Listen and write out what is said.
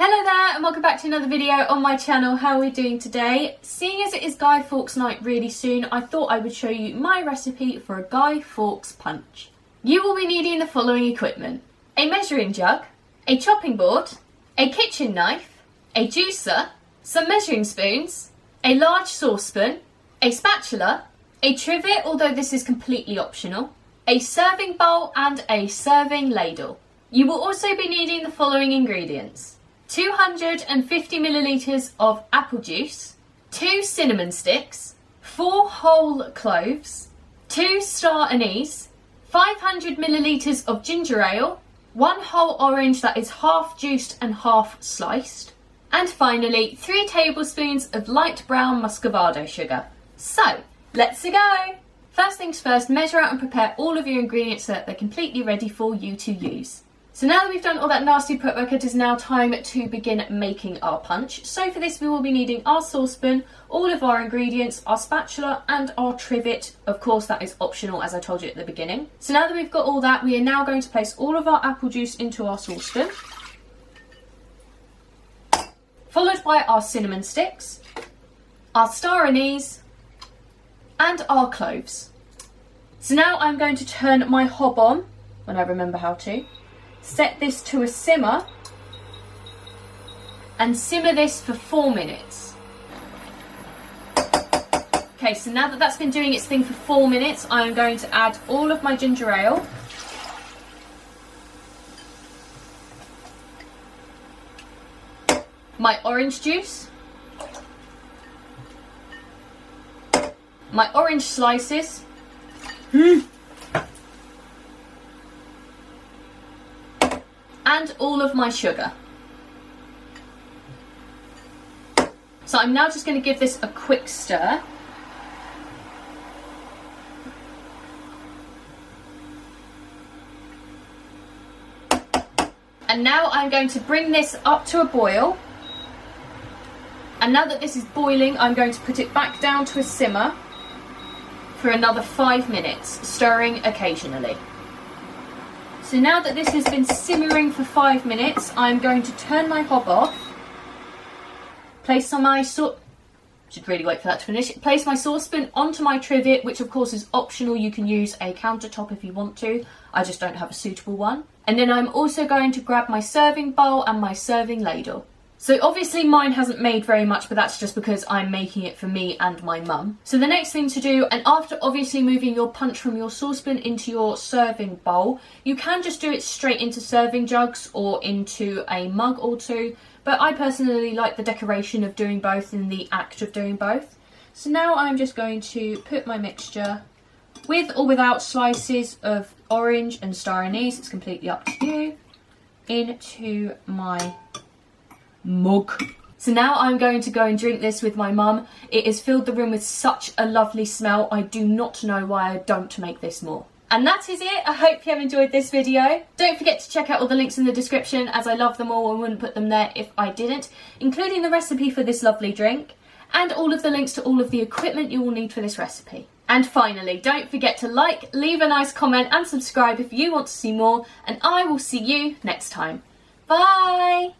Hello there and welcome back to another video on my channel. How are we doing today? Seeing as it is Guy Fawkes night really soon, I thought I would show you my recipe for a Guy Fawkes Punch. You will be needing the following equipment: a measuring jug, a chopping board, a kitchen knife, a juicer, some measuring spoons, a large saucepan, a spatula, a trivet, although this is completely optional, a serving bowl and a serving ladle. You will also be needing the following ingredients: 250 millilitres of apple juice, 2 cinnamon sticks, 4 whole cloves, 2 Star Anise, 500 millilitres of ginger ale, 1 whole orange that is half juiced and half sliced, and finally 3 tablespoons of light brown Muscovado sugar. So, let's go! First things first, measure out and prepare all of your ingredients so that they're completely ready for you to use. So now that we've done all that nasty prep work, it is now time to begin making our punch. So for this we will be needing our saucepan, all of our ingredients, our spatula and our trivet. Of course that is optional, as I told you at the beginning. So now that we've got all that, we are now going to place all of our apple juice into our saucepan, followed by our cinnamon sticks, our star anise and our cloves. So now I'm going to turn my hob on when I remember how to. Set this to a simmer and simmer this for 4 minutes. Okay, so now that that's been doing its thing for 4 minutes, I'm going to add all of my ginger ale, my orange juice, my orange slices, and all of my sugar. So I'm now just going to give this a quick stir. And now I'm going to bring this up to a boil. And now that this is boiling, I'm going to put it back down to a simmer for another 5 minutes, stirring occasionally. So now that this has been simmering for 5 minutes, I'm going to turn my hob off, place my saucepan onto my trivet, which of course is optional. You can use a countertop if you want to. I just don't have a suitable one. And then I'm also going to grab my serving bowl and my serving ladle. So obviously mine hasn't made very much, but that's just because I'm making it for me and my mum. So the next thing to do, and after obviously moving your punch from your saucepan into your serving bowl, you can just do it straight into serving jugs or into a mug or two, but I personally like the decoration of doing both in the act of doing both. So now I'm just going to put my mixture, with or without slices of orange and star anise, it's completely up to you, into my mug. So now I'm going to go and drink this with my mum. It has filled the room with such a lovely smell. I do not know why I don't make this more. And that is it. I hope you have enjoyed this video. Don't forget to check out all the links in the description, as I love them all and wouldn't put them there if I didn't, including the recipe for this lovely drink and all of the links to all of the equipment you will need for this recipe. And finally, don't forget to like, leave a nice comment and subscribe if you want to see more, and I will see you next time. Bye!